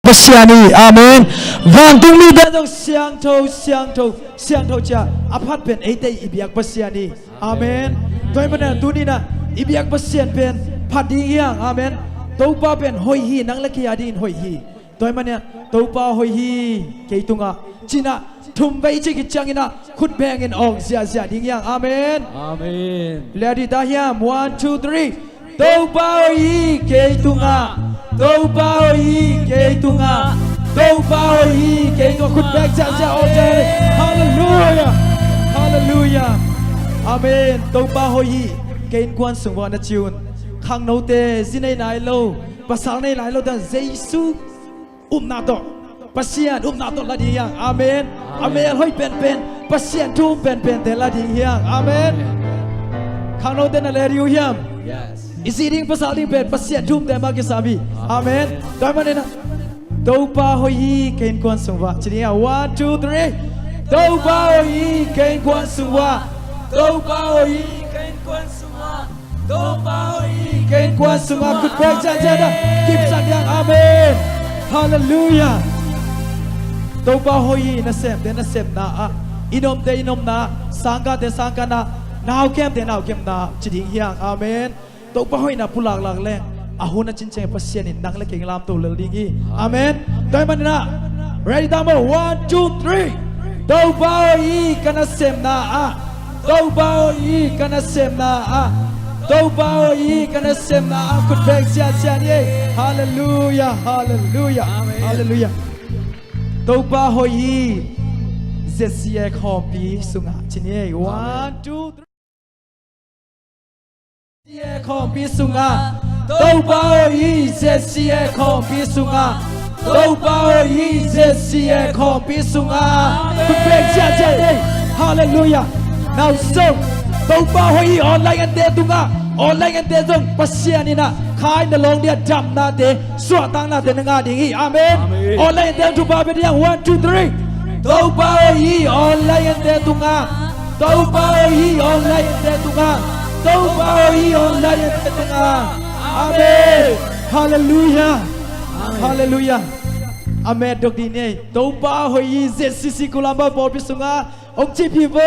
不下你，阿门。万东米的种相头家，阿帕เป็นไอเตอีเบียก不下你，阿门。对มันนะตัวนี้นะอีเบียก不下เป็นพัดดีอย่างอาเมนตัวป้าเป็นหอยฮีนังเล็กยาดีนหอยฮีตัวมันเนี่ยตัวป้าหอยฮีเกี่ยตุงอ่ะจีน่าทุ่มไปจิกิจังอินะขุดแบงอินออกเสียดีอย่างอาเมนอาเมนแล้วดีตาเฮียม one two three ตัวป้าหอยฮีเกี่ยตุงอ่ะตัวป้าหอยฮีเกี่ยตุงอ่ะตัวป้าหอยฮีเกี่ยตุงขุดแบงเสียออกเลยฮาเลลูยาฮาเลลูยาอาเมนตัวป้าหอยฮีเกี่ยกวนสูงวันนัดจูนข้างโนเตสิในไหนโลภาษาในไหนโลแต่เยซูนาโตปัสยานนาโตละดีอย่างอาเมนอาเมนให้เป็นปัสยานทุ่มเป็นแต่ละดีอย่างอาเมนข้างโนเตนั่นเลยอยู่ยังอิสิริงภาษาลิงเป็นปัสยานทุ่มแต่มากิสามีอาเมนตอนมันเนี่ยตัวป้าหอยเก่งกวนสูงว่าทีนี้one two three ตัวป้าหอยเก่งกวนสูงว่าตัวป้าหอยเก่งกวนสูงว่าตัวป้าหอยเก่งกว่าสมาคุดแบกใจนะกิบสักอย่างอาเมนฮาเลลูยาตัวป้าหอยน่าเสพเดน่าเสพนะอินอมเดอินอมนะสังกัดเดสังกัดนะนาวเข้มเดนาวเข้มนะจิตหิงอาเมนตัวป้าหอยน่ะผู้หลักแรงอาหุนน่ะจินเจงพัศยานินนักเล็กเก่งลามตัวเลือดงี้อาเมนตัวมันนะ ready number one two three ตัวป้าหอยกันน่าเสพนะตัวป้าหอยกันน่าเสพนะตัวป้าหอยกันนะเสมนาคุดเบกเสียนี่ฮาเลลูยาฮาเลลูยาฮาเลลูยาตัวป้าหอยเจสซี่คอมปีสุงาชินี่ one two three เสียคอมปีสุงาตัวป้าหอยเจสซี่คอมปีสุงาตัวป้าหอยเจสซี่คอมปีสุงาคุดเบกเสียนี่ฮาเลลูยา now soตัวป้าหอยออนไลน์กันเดตุงะออนไลน์กันเดจงปัสยานีนะขายในโรงเดียจำนาเดสวดตังนาเดนงาดีอาเมนออนไลน์เดทุบาเป็นอย่างone two three ตัวป้าหอยออนไลน์กันเดตุงะตัวป้าหอยออนไลน์กันเดตุงะตัวป้าหอยออนไลน์กันเดตุงะอาเมนฮาเลลูยาฮาเลลูยาอาเมนดอกดีนี่ตัวป้าหอยเจสซี่กุลามาบอลพิสุงะองค์จีพีโว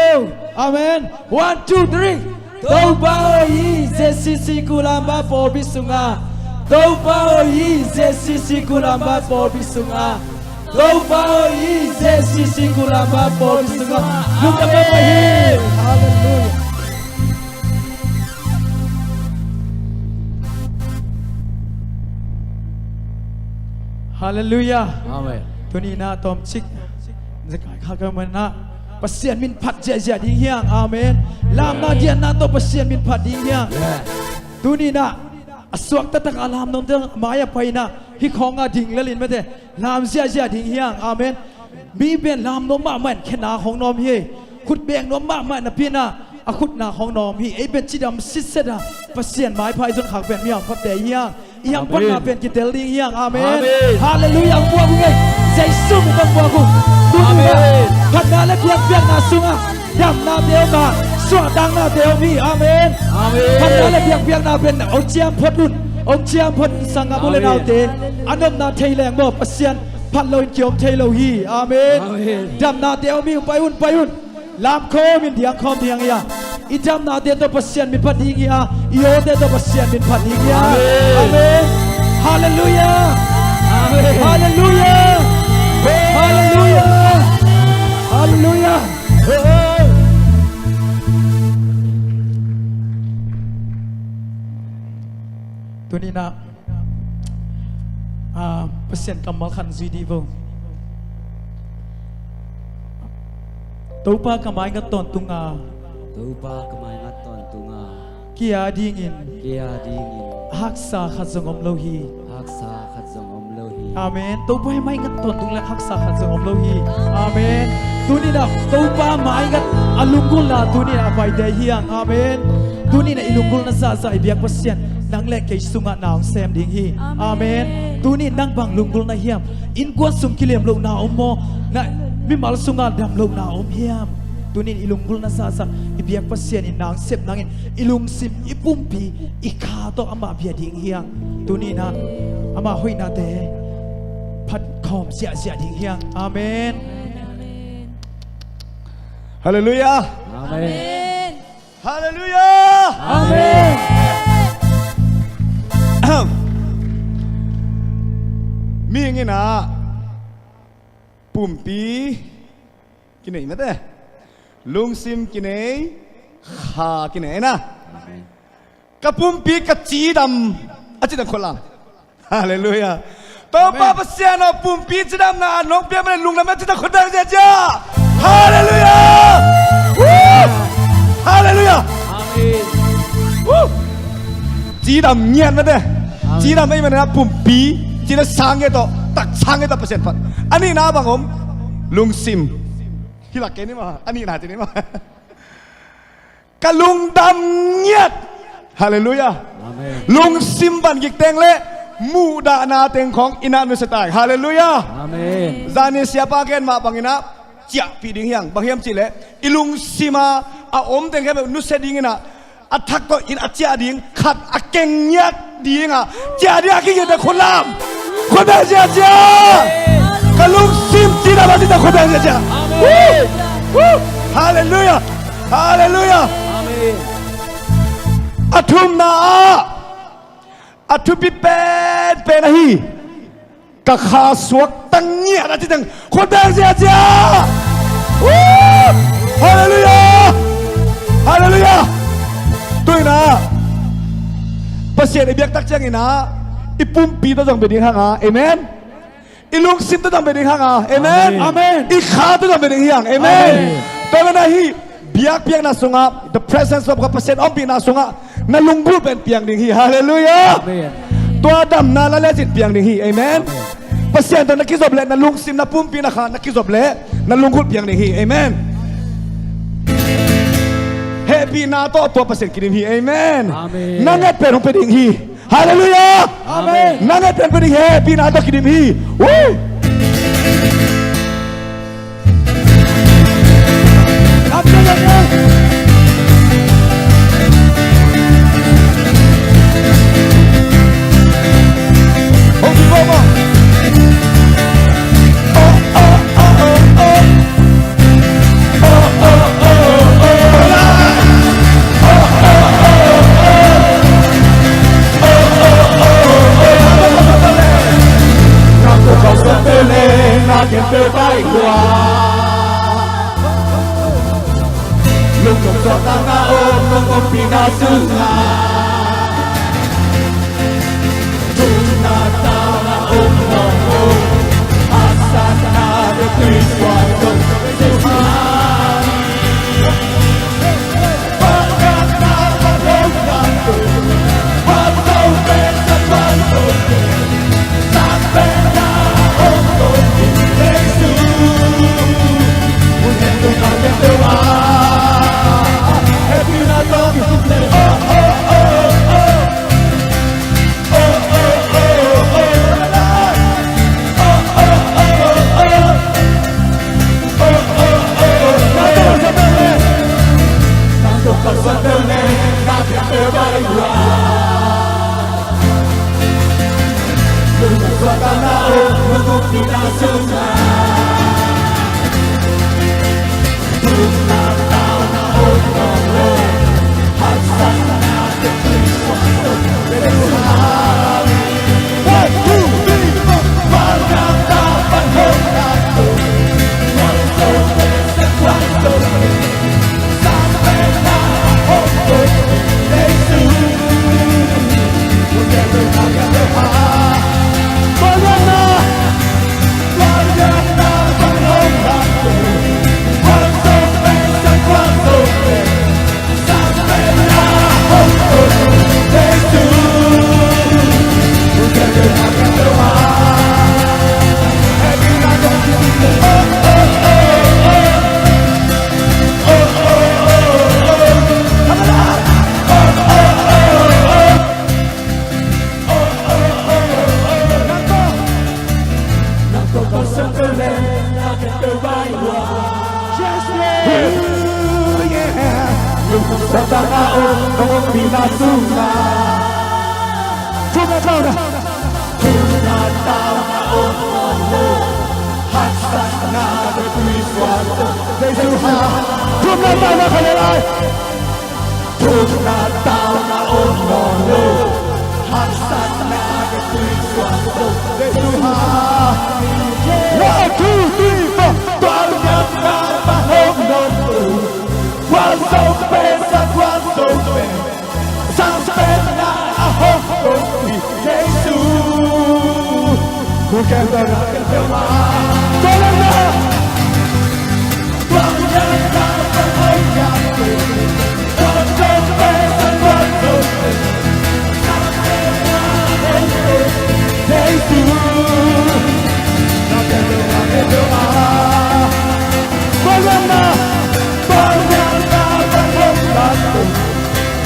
อาเมนone two three ตัวป้าหอยเจสซี่กุลามาบอลพิสุงะตัวป้าหอยเจสซี่กุลามาบอลพิสุงะตัวป้าหอยเจสซี่กุลามาบอลพิสุงะลูกตะเบไปฮีฮาเลลูยาฮาเลลูยาอาเมนตัวนี้นะตอมชิกจะขายข้าวกันมันนะปัสยานมินพัดเจียดีเฮียงอาเมนลามนาเดียนนาโตปัสยานมินพัดดีเฮียงตัวนี้นะสวกตะตักอารามนมเตมายาไปนะฮิคองอาดิ่งละลินไม่ได้ลามเจียดีเฮียงอาเมนมีเป็นลามนมมาเหมือนแค่นาของนอมเฮขุดเบียงนมมาเหมือนนะพี่นะขุดนาของนอมฮีไอเป็นจิดามซิเซดาปัสยานไม้พายจนขังเป็นเมียงพัดเดียเฮียงยังพัฒนาเป็นกิเตลิงยังอาเมนฮาเลลูยาบัวกูไงใจสู้มึงบัวกูดูนี่พัฒนาและเพียงนาสุงะดำนาเดียวมาสวดดังนาเดียวมีอาเมนพัฒนาและเพียงนาเป็นองเจียมพดรุ่นองเจียมพดสังกับุเลนาเตอันนั้นนาเทยแรงบ่ปัสยันพัดลอยเกี่ยวเทยโลฮีอาเมนดำนาเดียวมีไปอุ่นลามโคมินเดียงคอมเดียงยาอิจามนาเดตปัสยันมิพัดดีกีอาอิโอเดตปัสยันมิพัดดีกีอาอาเมนฮาเลลูยาฮาเลลูยาฮาเลลูยาฮาเลลูยาตัวนี้นะปัสยันกำมัลขันซีดีวงตัวป้ากำไมงัดตอนตุงาตัวป้ากำไมงัดตอนตุงาเกียดิ้งินฮักษาขัดสงบโลหีอาเมนตัวป้าไม่งัดตอนตุงและฮักษาขัดสงบโลหีอาเมนตัวนี้นะตัวป้าไม่งัดอลุงกุลละตัวนี้นะไปเดียงอาเมนตัวนี้นะอลุงกุลนะซาเบียกปัสยันนังเล็กเกยสุงะนาวเซมดิ้งฮีอาเมนตัวนี้นังบังลุงกุลนะเฮียมอินกวนสุมกิเลมลงนาอมโมนะมิมาลสุงะดำลงนาอมเฮียมตัวนี้อิลุงกุลนาซาอิเบียกปัสยานินางเสพนางอิลุงซิมอิปุ่มปีอิขาโตอามาเบียดิ้งเฮียตัวนี้นะอามาหอยนาเต พัดคอมเสียเสียทิ้งเฮียงอาเมน ฮาเลลูยา อาเมน ฮาเลลูยา อาเมน มีอย่างงี้นะปุ่มปีกินไหนมาเต้ลุงซิมกินไหนขากินไหนนะกระปุ่มปีกระจีดำอาจจะคนละฮาเลลูยาตัวป้าเปเสียนปุ่มปีจีดำนะน้องเปียมันลุงแล้วมันจะคนดังเจ้าจ้าฮาเลลูยาฮาเลลูยา อาเมน จีดำเงียบมาเต้จีดำไม่มันนะปุ่มปีจีนสังเกตต่อตักสังเกตต่อเปอร์เซ็นต์พันอันนี้นะบางผมลุงซิมที่หลักเกณฑ์นี่มาอันนี้นะจีนี่มากะลุงดำเงียบฮาเลลูยา อาเมน ลุงซิมบันกิกเตงเละมูดานาเตงของอินานุสตายฮาเลลูยา อาเมน Zani siapa ken ma bangina cia piding yang bahiam cile ilung sima a om teng ke nuse dingina athak to in acia ding khat akeng nyat dinga cia dia ki de kholam khoda cia cia kalung sim cina ba ta khoda cia cia haleluya haleluya อาเมน athum na athupi pen hiกะขาสวกตั้งเงียนะที่ตั้งคนดังเสียจ้าฮาเลลูยาฮาเลลูยาด้วยนะประเสริฐไอเบียกตักเจ้าไงนะอีปุ่มปีต้องเป็นอย่างห่างเอเมนอีลุงซิมต้องเป็นอย่างห่างเอเมนอาเมนอีขาต้องเป็นอย่างเอเมนตอนนั้นฮีเบียกเพียงนาสงะ the presence of God ประเสริฐอมปีนาสงะนั่นลุงพูดเป็นเพียงดิ่งฮีฮาเลลูยา อาเมน ตัวดำนาละเลจิตเพียงดิ่งฮีเอเมนเปอร์เซ็นต์ตอนนักกิจบเละนัลุงซิมนัปุ่มปีนักขานักกิจบเละนัลุงคุดเพียงดิ่งฮีเอเมนเฮปีนาตัวเปอร์เซ็นต์กินดิ่งฮีเอเมนนั่นเองเป็นของเป็นดิ่งฮีฮาเลลูยาอาเมนนั่นเองเป็นดิ่งฮีปีนาตัวกินดิ่งฮีวู้รับเงินเลยโอ้โห Giêsu ha Chúa na tao na khale lai Chúa na tao na ôm ngon lô hát sát na cái tươi xoa sông Giêsu ha 1, 2, 3, 4 toàn nhân na ba ôm ngon lô quan sông bên sa quan sông bên sang bên na ôm ngon lô Giêsu Cô kêu ta ra cái theo mà Tôi lên ra Toàn nhân ta ta thấy nhà tôi Toàn sông bên sa quan sông bên sang bên na ôm ngon lô Giêsu Nó kêu ta ra cái theo mà Tôi lên ra Toàn nhân ta ta thấy nhà tôi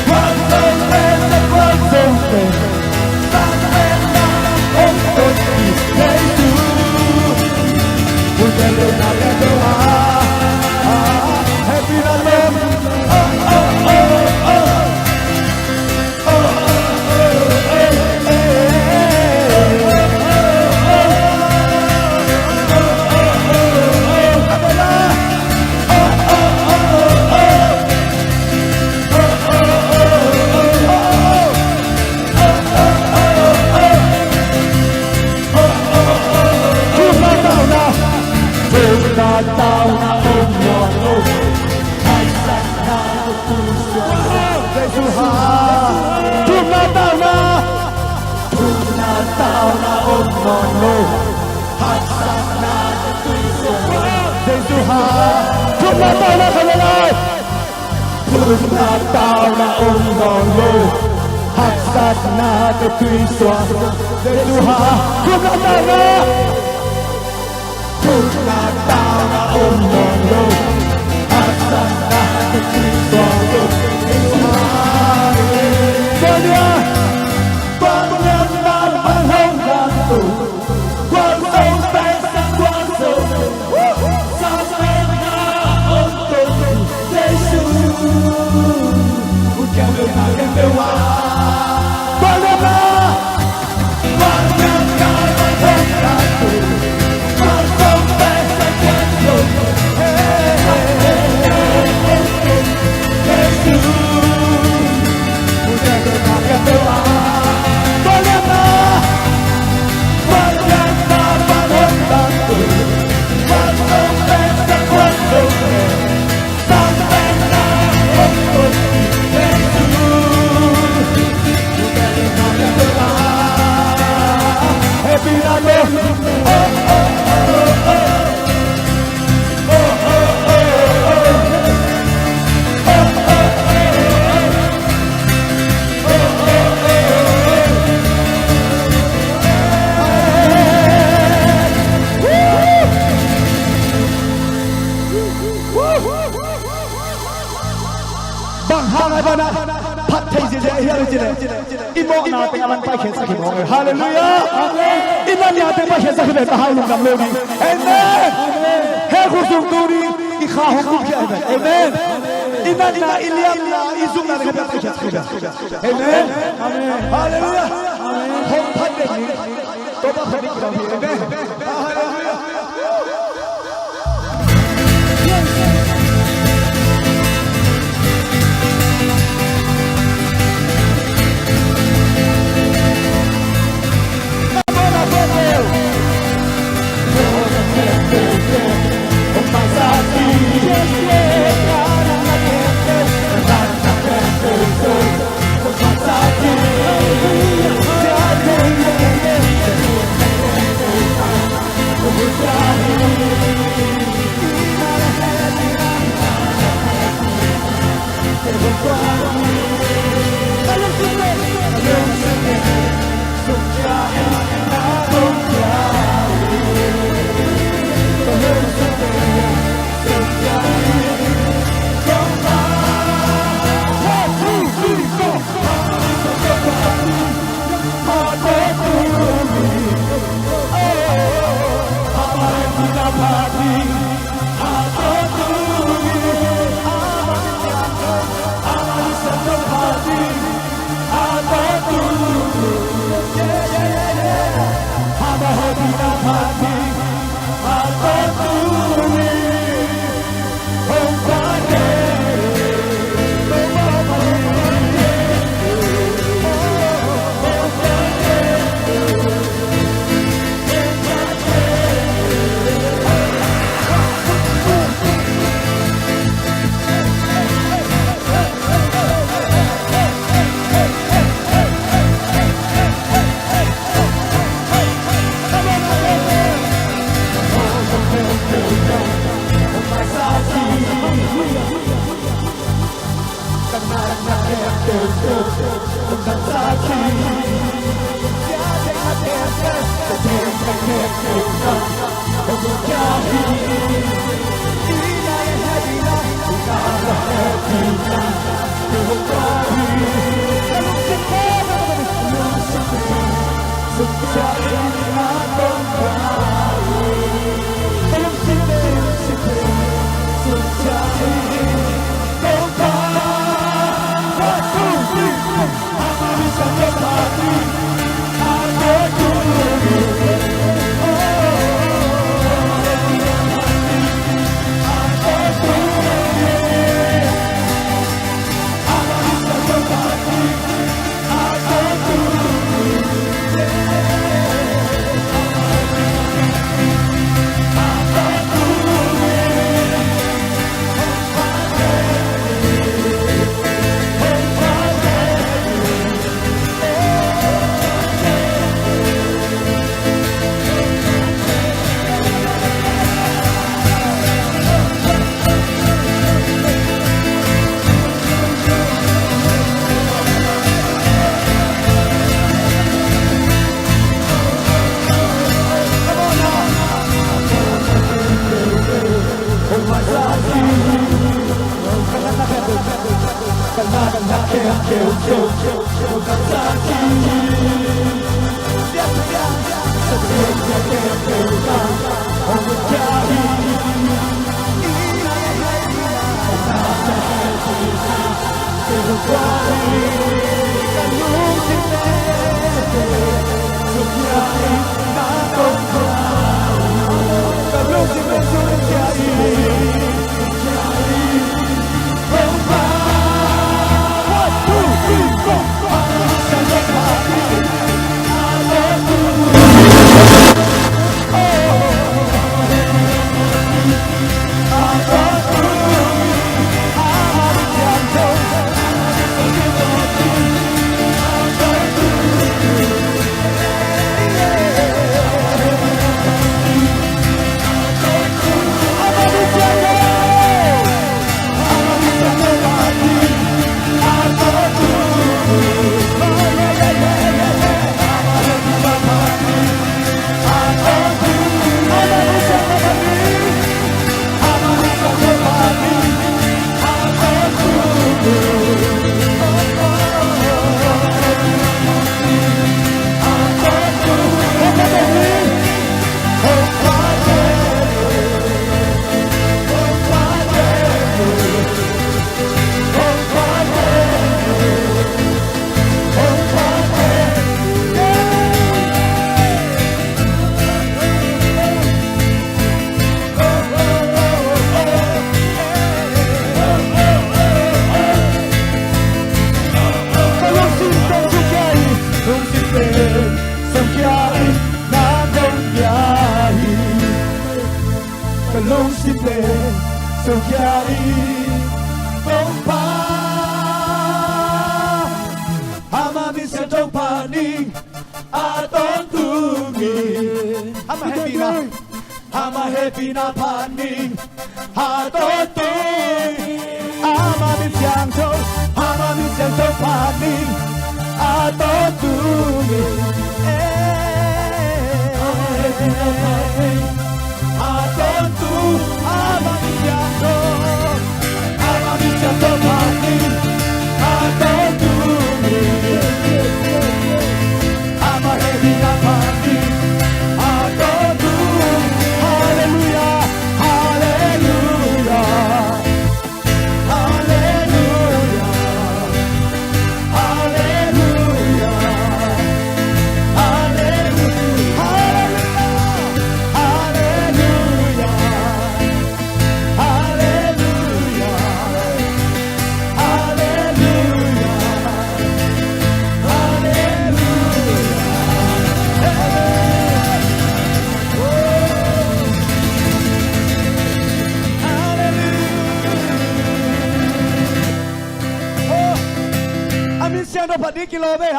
Toàn sông bên sa quan sông bên sang bên na ôm ngon lô Giêsu Tôi kêu ta ra cái theo mà Happy Lamb Tao na ôm ngon lô hai sát na tu sửa Giêsu ha Chúa na tao na ôm ngon lô hai sát na tu sửa Giêsu ha Chúa na tao na khale lai Chúa na tao na ôm ngon lô hai sát na tu sửa Giêsu ha Chúa na tao na Chúa na tao na ôm ngon lô hát sát na cái tươi xoa sông Giêsu ha Tôi nhớ Toàn nhân ta ban hông đàn tù Quan sông bên sang quan sông Sang bên na ôm tôn Giêsu Ui kêu đưa ta kêu kêu hoa Toàn nhân ta ban hông đàn tù Quan sông bên sang quan sông Giêsu Ui kêu đưa ta kêu kêu hoa Toàn nhân ta ban hông đàn tù Quan sông bên sang quan sông Sang bên na ôm tôn Giêsu Ui kêu đưa ta kêu kêu hoa Happy Lamb Bằng hai ngày ba năm phát thầy dễ hiểu được chưa? Im mọ nào tiếng Anh phải khéo sakit mọi người. Hallelujah. In nan nhà tiếng phải khéo sakit để hai lùng cầm lô đi. Amen. Hãy cùng dùng tu đi. I khao học cũng kia. Amen. In nan na iliam na izum na cái phải khéo sakit. Amen. Hallelujah. Không phát được ní. Tôi bắt phải đi đâu đi. Amen. Hallelujah.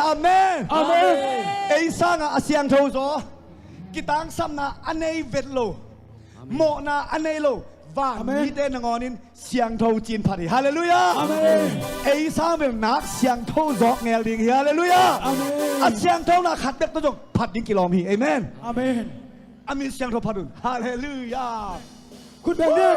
Amen. Amen. Isa nga asyang Jozo. Kitang sam na anay vetlo. โมนาอันเนโลว่ามีเดนงอนินเสียงเท่าจีนพัดฮาเลลูยา อาเมน ไอ้สามเป็นนักเสียงเท่าจอกเงลิงฮาเลลูยา อาเมน อาเสียงเท่านักขัดเด็กตัวจงพัดดิ้งกิโลมีเอเมน อาเมน อามีเสียงเท่าพัดดุนฮาเลลูยา คุณแบงค์เนี่ย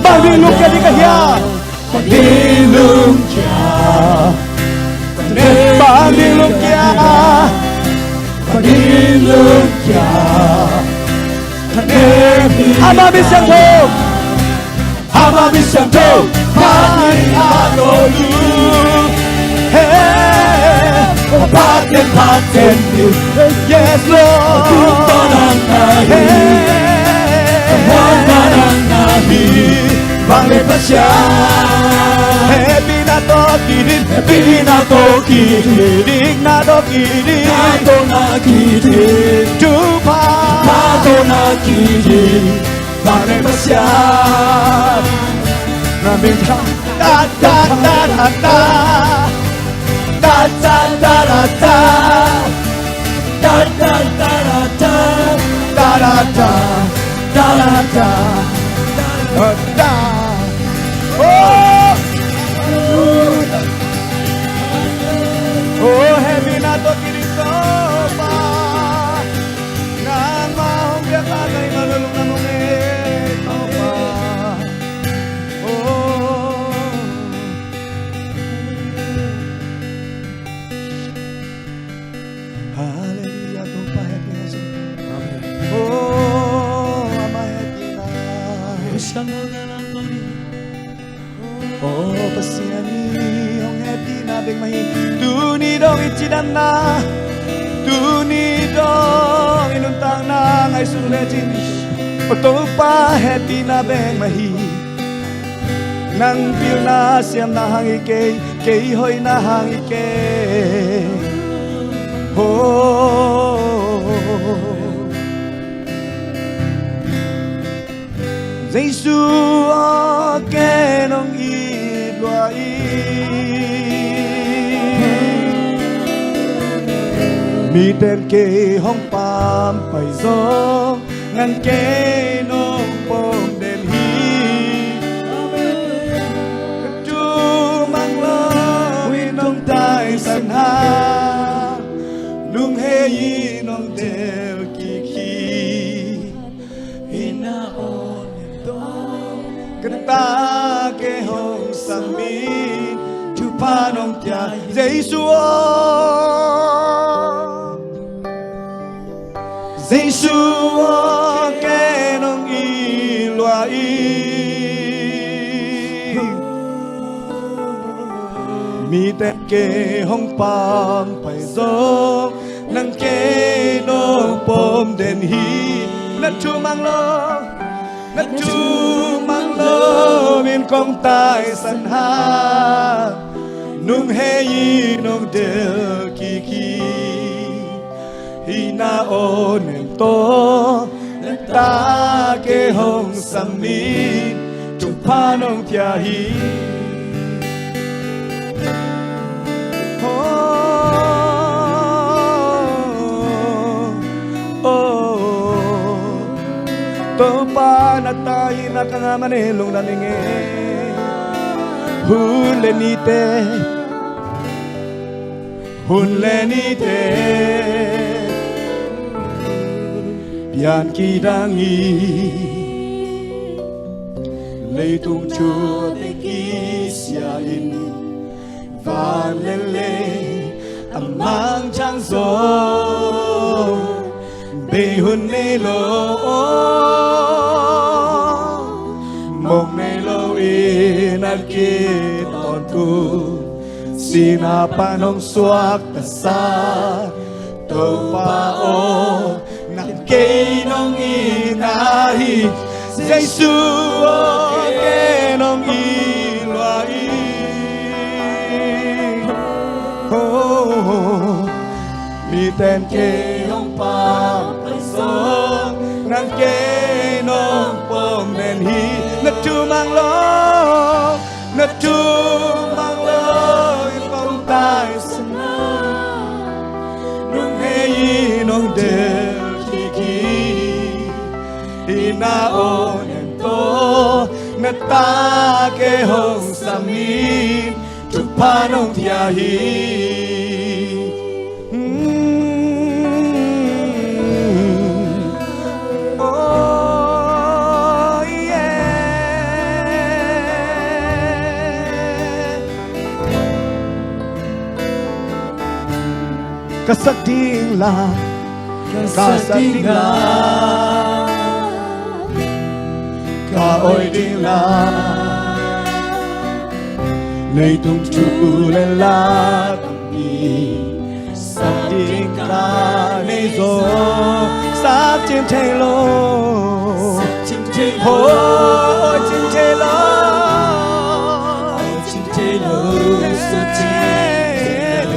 Pagdilugya di kaya Pagdilugya Pagdilugya Pagdilugya Ama bisanto Ama bisanto Pani adolu Paten Yes Lord Bangre pasya Happy na to kirin Happy na to kirin Na to kirin Na to na kirin Tupa Na to na kirin Bangre pasya Naming ka Da da da da da Da da da da da Da da da da da Da da da Da da da Da Oh, happy na to kirito pa Nang mahongga ka kay malulong na mungit pa Oh Hallelujah, to pa happy na siya Amen Oh, ama happy na Oh, pasiani Hong happy na bing mahi Dunidong ichidan na Dunidong inuntang na Ngay suletin Oto pa happy na bing mahi Nang pil na siyam na hangike Kay hoy na hangike Oh Giêsu ke nong มีแต่เกห้องปามไปซองงันเกน้องปองเด่นฮีจูมังลอวิน้องตายสันหาลุงเฮยีน้องเดลกีคีฮินาโอนโตกันตาเกห้องสามีจูพาน้องใจเจสัวYeshua que non iloi mi tên kê hong pam phải gió nang kê nong pom den hi nat chu mang lo min kong tai san ha nung he yi nong del ki ki Hina onen to ta ke hong samin chung panong tia hi to pa na tahi na kangamanelong na ninge hunlenite Bian kidangi Lei tung chua te kisya in Van lele amang chang zo Be hun ne lo Mong ne lo in al ki ton tu Sinapanong suak ta sa Tau pa o Kê nông y nahi Yeshua kê nông y loa y Mi tên kê hong pa phải sông Nang kê nông bom nên hi Nat chu mang lo Phong tai sana Nung he y nông đê Ina onen to na ta ke hong samin chuk panong tia hi Oh yeah Kasagding la Ka oi ding la Nei tung chu le la Tampi Sa ding la Nei zo Sa chim chai lo Ho chim chai lo Chim chai lo Sa chim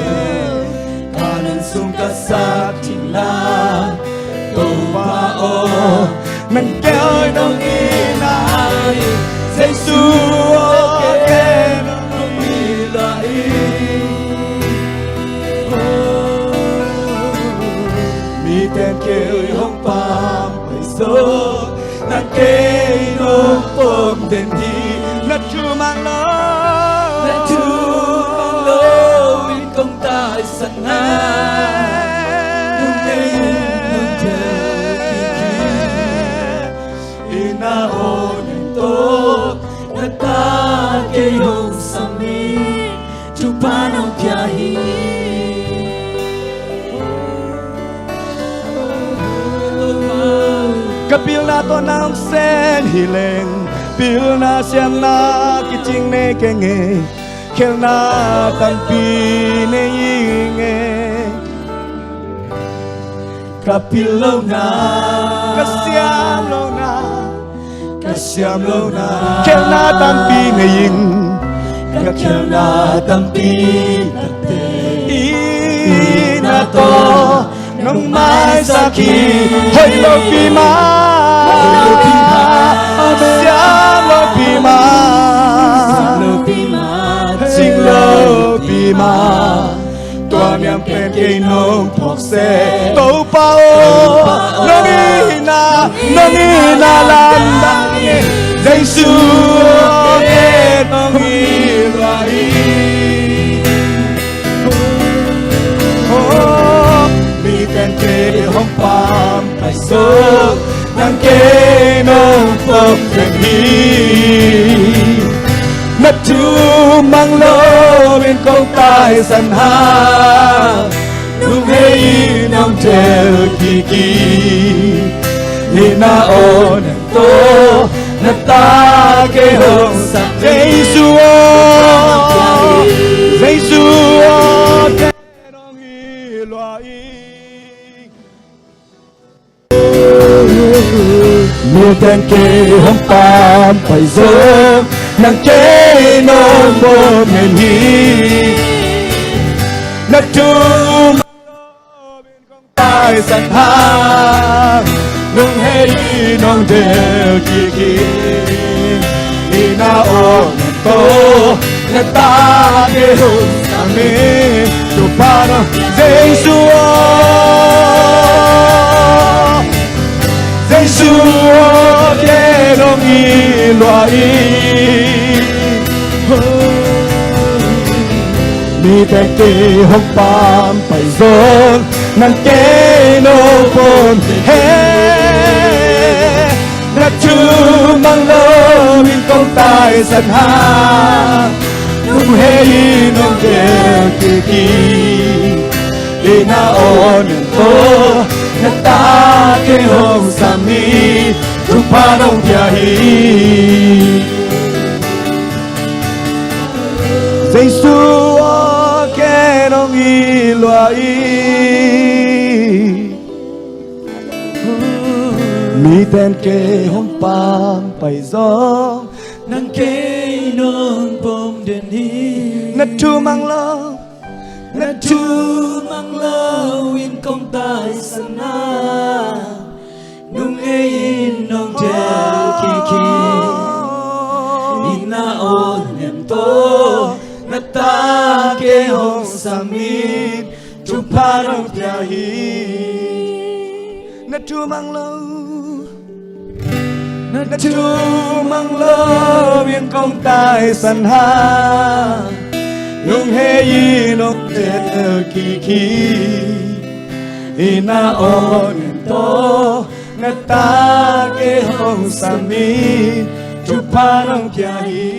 Ka nan sung ka sa ting la To pa o Nang kêu đông y nai Yeshua kêu đông y lai Mi tên kêu hong pam phải số Nang kêu nông bom tên hi Nat chu mang lo In công tai san ha Na onen to na ta ke hong sami chu panong tia hi Kapil na to nang sen hileng Pil na siam na kiching ne kenge Kel na tampi ne yinge Kapil lo na Kasiam lo na Kasiam lo na Kel na tampi na yin Kel na tampi na te Ina to Nong mai sa ki Hoy lo pi ma Siam lo pi ma Sing lo pi ma Tuan ยังเป็นกี่น้องพอกเซโตเปาน้องอีนาลันดังเจสุเกน้องอีลายมีแต่เกห้องปามไปสุดนังเกน้องพบกันฮีนัดจูมังโลเป็นกองตายสันหานุ่งเฮยน้องเจอกีนี่นาโอนโตนาตาเกหงสักเจสุเจสุเกน้องฮีลอยมีแต่เกห้องปามไปโซนังเกโนโบเมนีนัดจูเป็นของตายสันหานุ่งเฮยน้องเดลกีนี่นาโอโตนาตาเกโฮสามีจูปาโนเจสุGiêsu che non mi lo mi te ke hong pam pai zon nan ke no pon he na chu mang lo min kong tai san ha nung he nong ke ki na on to na ta ke hong sami tu pa nong pia hi Giêsu ke nong i loa i mi ten ke hong pam pai zo nang ke non bom den hi na tu mang lo na chu mang lo in công tai sana nung e in nong je ki ina on nem to na ta ke hong samit chu pa rong pya hi na tu mang lo na chu mang lo in công tai san ha nung he yi nong te ki ina on to na ta ke hong sami tu pa nong kya hi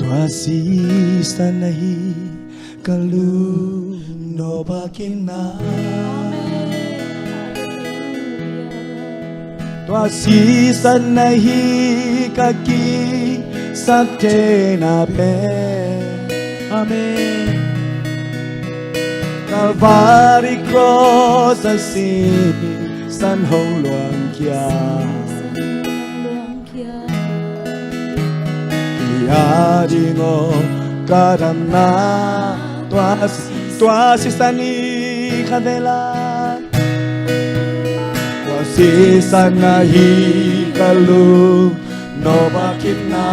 Tuasi sanahi kalu no bakina Tuasi sanahi kaki sakte na pe Amen Calvary cross asin san hong luang kia Yadingo karamna tuasi sani kadela tuasi sanahi kalu no bakina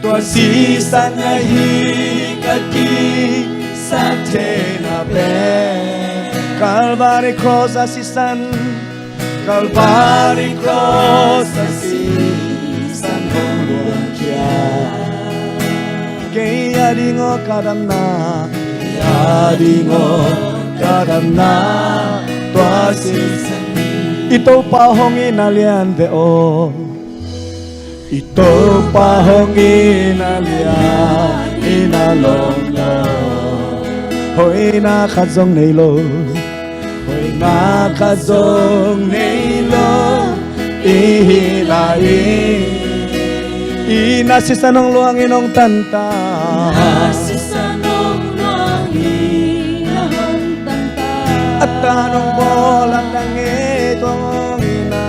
tuasi sanahi kaki satena be Calvary cross asisan Calvary cross asisan hong kia Kay adingo karamna tuasin ito pa hong inalian deo ito pa hong inalian inalong lo hoy na kadzong neilo hoy na kadzong neilo ihilai inasisanong luang inong tanta at tanong bolang langit ang ina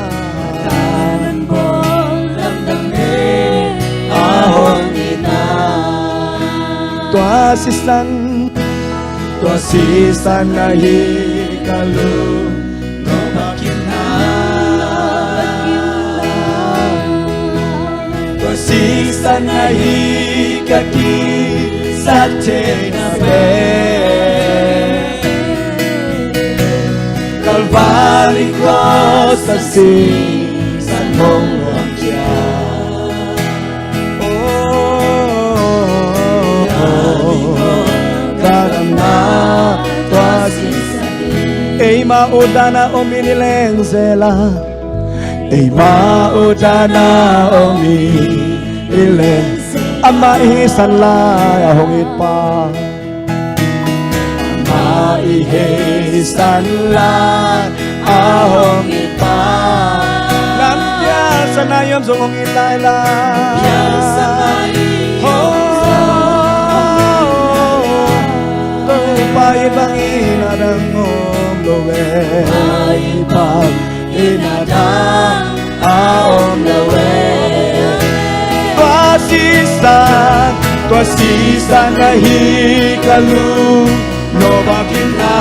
Tanang bolang langit ahon tua si san na hikalu no makina tua si san na hikaki sate na be Calvary cross sa si san mong wangkya karena tua si ei maudana ominileng zela ei maudana ominileng ama ihisan la ahongit pa ama ihisan la ahongit pa nantia sanayon zongong itayla Paibang inadang om lowe Paibang inadang om lowe Tua sisan na hikalu no bakina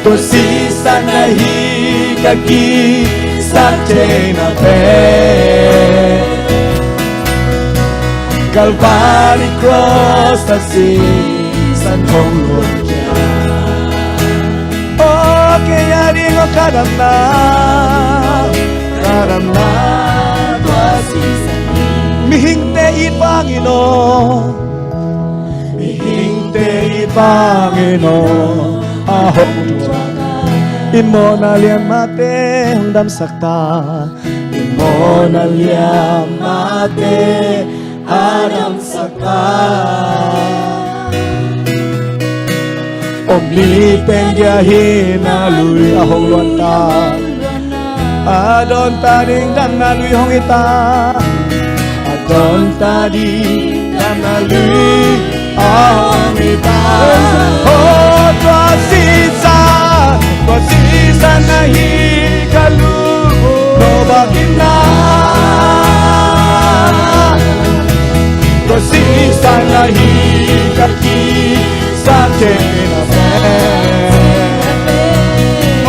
Tua sisan na hikaki sate na pe Calvary cross sa si san hong luya Oh, kaya rin o karam na tua si san mihingte Panginoon mihingte Panginoon ahong luya imo na liyan mate hangdam sakta imo na liyan mate Adam sakta Omnipeng diahin naluy ahong luanta Adon tading dan naluy hong ita Adon tading dan naluy ahong ita Oh tua sisa na hikalu no bakina Sisa na hikaki sate na fe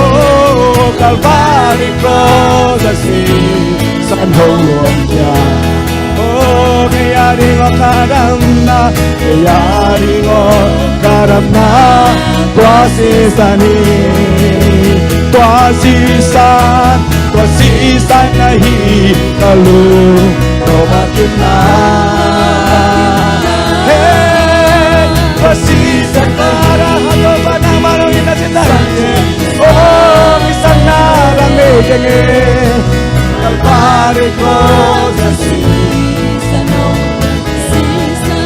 Oh, Calvary cross asi san hong luya Oh, kaya rin o karam na tua sisa na hikalu no makina Pasisa para hato pa na marong inasitante Oh, isang naramegenge Calvary cross sa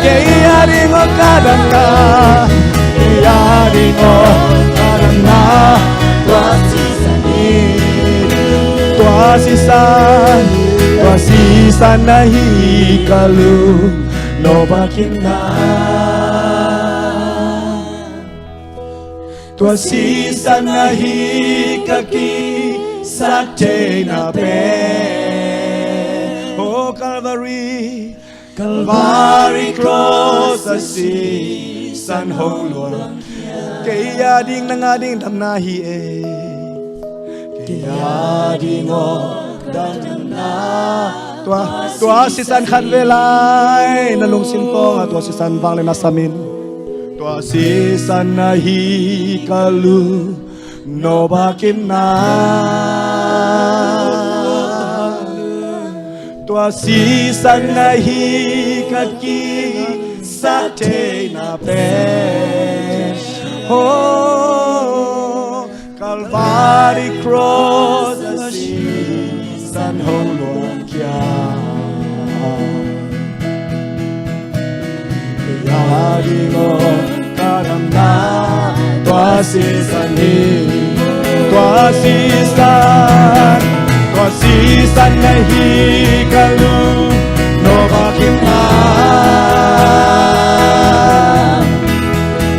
Kaya rin o kadang na Kaya rin o kadang na Tua sisan na hikalu no bakina Tua sisan na hikaki sate na pe Oh Calvary cross sa si san hong luya Kaya ding nangading damnahi Kaya ding o damna Tua si san kanvelay nalungsin ko nga tua si san bang le nasamin Tua si san na hikalu no bakina Tua si san na hikaki sate na pe Oh Calvary cross sa si san hong luya Kaya mo karam na tua sisan na hikalu no bakina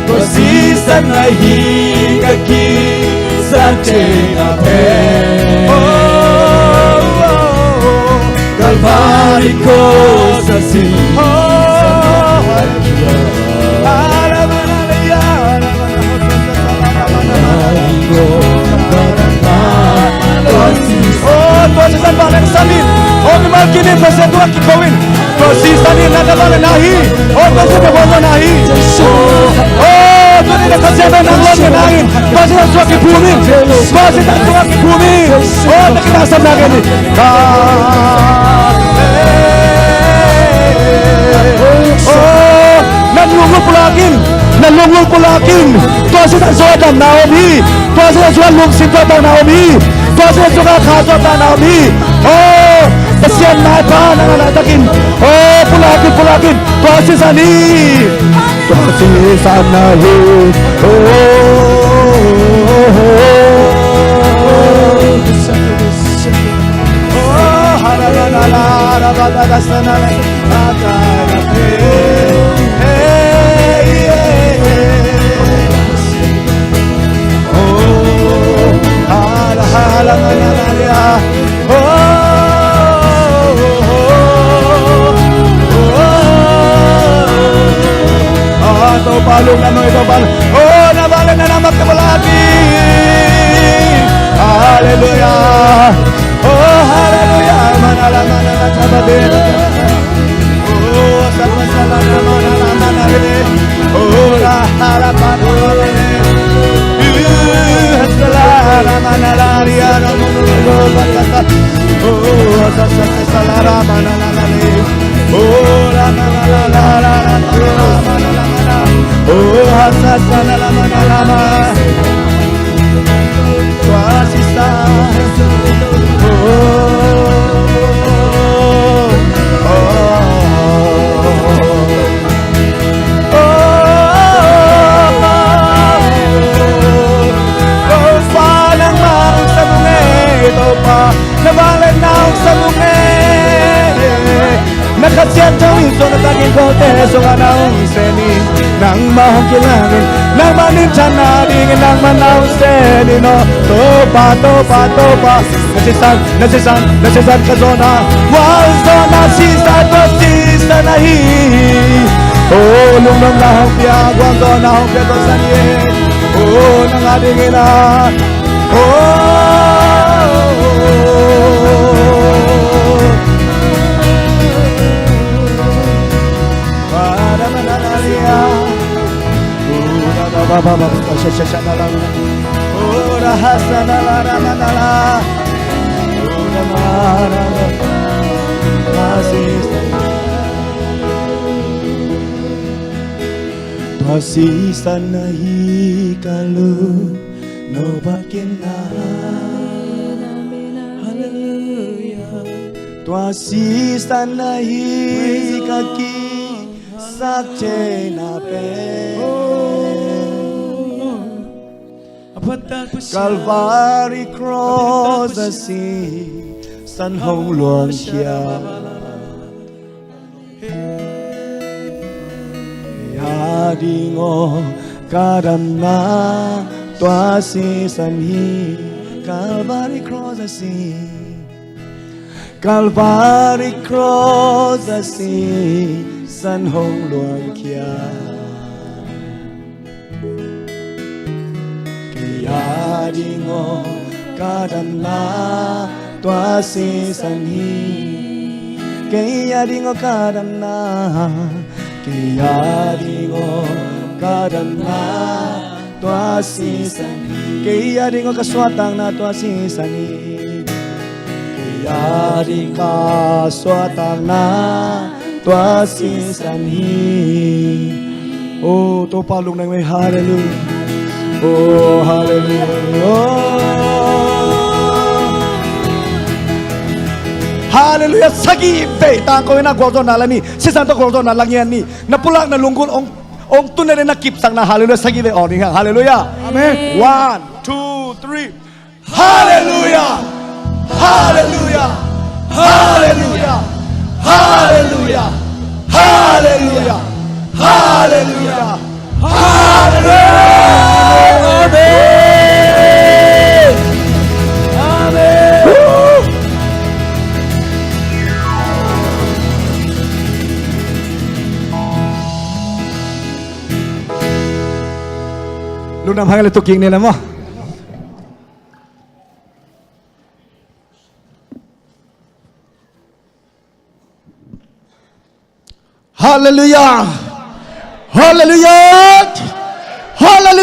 Tua sisan na hikaki sate na pe Calvary cross Tuhan sesan balik sanin. Oh memang kini pasal Tuhan kikawin. Tuhan sisanin nada balik nahi. Oh Tuhan sesan bawa nahi. Oh Tuhan ini kasih apa yang lain nahin. Tuhan sesan Tuhan ki bumi. Tuhan sesan Tuhan ki bumi. Oh tak kita asam lagi ni. Oh nalungul pulakin. Tuhan sesan Tuhan Naomi. Tuhan sesan Tuhan lungsin Tuhan Naomi. Tuhan suka khaswa Naomi. Oh, kesian napa nanganatakin. Oh, pulakin. Tuhan sisani. Tuhan sisanahi. Oh, harabada sanale. Palung na ito palung. Oh, nabalik na naman kabalaki. Hallelujah. Oh, hallelujah. Manalaman na sabadin. Oh, salmasala na manalaman na rin. Oh, harapan mo rin. Salara manalaria na munulog batas. Oh, salara manalaman. Oh, la manalalara manalaman. Oh, hasad manalaman. Tuasisa. Nabalik na ako sa nakasyan tawin so natagin ko teso nga naong seni nang mahong kilangin nang maninsan naringin nang manawang seni no topa nasisan ka zona was zona sisa nahi oh lumang nahong piyagwang zona hong piyagwang sanihin oh nangadingin na Pasisa nahi kalu no bakin na hallelujah Pasisa nahi kaki sakche na pe Calvary cross the sea san hong luang kia Yadingo kadam na tua si san hi Calvary cross the sea Calvary cross the sea san hong luang kia Yadingo kadam na tua si san hi Yadingo kadam na Yadingo kadam na tua si san hi Yadingo kaswatang na tua si san hi Yadingo kaswatang na tua si san hi Oh to palung nang may hallelujah Oh, hallelujah. Hallelujah. Sagi ve tang ko na gordo na lani. Sisan to gordo na langyan ni. Napulak na lunggol ong tunay na kipsang na hallelujah sagi ve oring. Hallelujah. Amen. 1 2 3. Hallelujah. Hallelujah. Hallelujah. Hallelujah. Hallelujah. Hallelujah. Hallelujah. nam hang le to king ne la mo Hallelujah Hallelujah Hallelujah